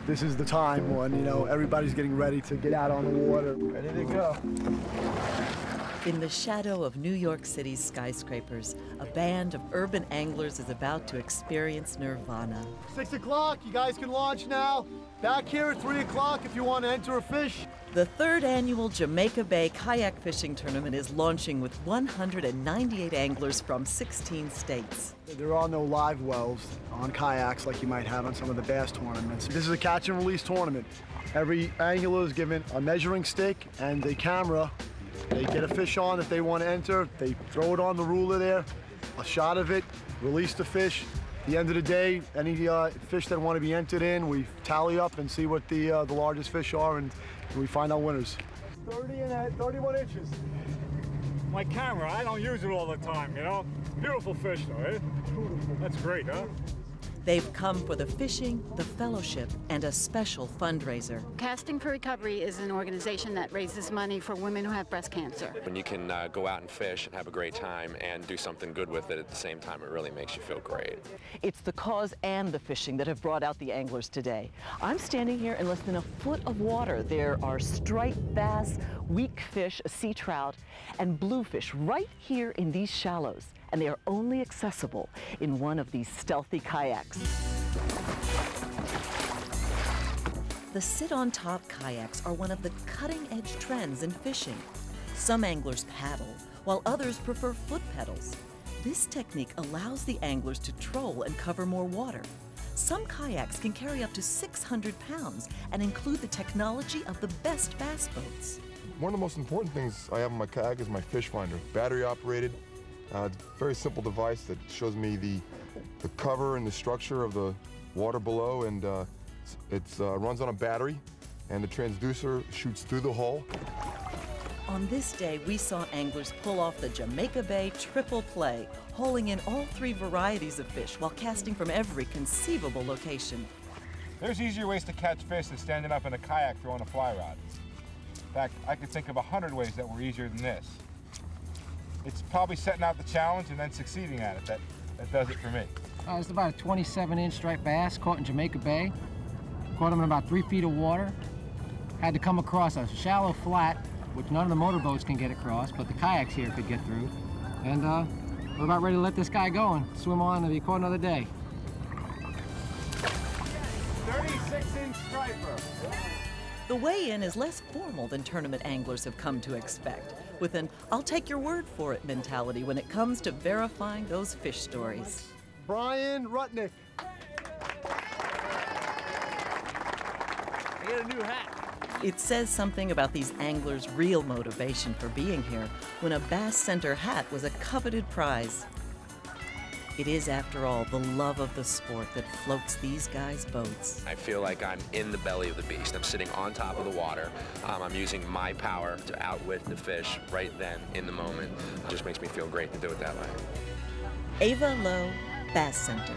This is the time when, everybody's getting ready to get out on the water. Ready to go. In the shadow of New York City's skyscrapers, a band of urban anglers is about to experience nirvana. 6 o'clock, you guys can launch now. Back here at 3 o'clock if you want to enter a fish. The third annual Jamaica Bay Kayak Fishing Tournament is launching with 198 anglers from 16 states. There are no live wells on kayaks like you might have on some of the bass tournaments. This is a catch and release tournament. Every angler is given a measuring stick and a camera. They get a fish on that they want to enter, they throw it on the ruler there, a shot of it, release the fish. At the end of the day, any fish that want to be entered in, we tally up and see what the largest fish are, and we find our winners. 31 inches. My camera, I don't use it all the time, Beautiful fish though, eh? That's great, huh? They've come for the fishing, the fellowship, and a special fundraiser. Casting for Recovery is an organization that raises money for women who have breast cancer. When you can go out and fish and have a great time and do something good with it at the same time, it really makes you feel great. It's the cause and the fishing that have brought out the anglers today. I'm standing here in less than a foot of water. There are striped bass, weak fish, a sea trout, and bluefish right here in these shallows. And they are only accessible in one of these stealthy kayaks. The sit-on-top kayaks are one of the cutting-edge trends in fishing. Some anglers paddle, while others prefer foot pedals. This technique allows the anglers to troll and cover more water. Some kayaks can carry up to 600 pounds and include the technology of the best bass boats. One of the most important things I have on my kayak is my fish finder, battery-operated. It's a very simple device that shows me the cover and the structure of the water below, and it runs on a battery, and the transducer shoots through the hull. On this day, we saw anglers pull off the Jamaica Bay triple play, holing in all three varieties of fish while casting from every conceivable location. There's easier ways to catch fish than standing up in a kayak throwing a fly rod. In fact, I could think of 100 ways that were easier than this. It's probably setting out the challenge and then succeeding at it that does it for me. It's about a 27-inch striped bass caught in Jamaica Bay. Caught him in about 3 feet of water. Had to come across a shallow flat, which none of the motorboats can get across, but the kayaks here could get through. And we're about ready to let this guy go and swim on and be caught another day. 36-inch striper. The weigh-in is less formal than tournament anglers have come to expect, with an "I'll take your word for it" mentality when it comes to verifying those fish stories. Brian Rutnick. I got a new hat. It says something about these anglers' real motivation for being here when a Bass Center hat was a coveted prize. It is, after all, the love of the sport that floats these guys' boats. I feel like I'm in the belly of the beast. I'm sitting on top of the water. I'm using my power to outwit the fish right then in the moment. It just makes me feel great to do it that way. Ava Lowe, Bass Center.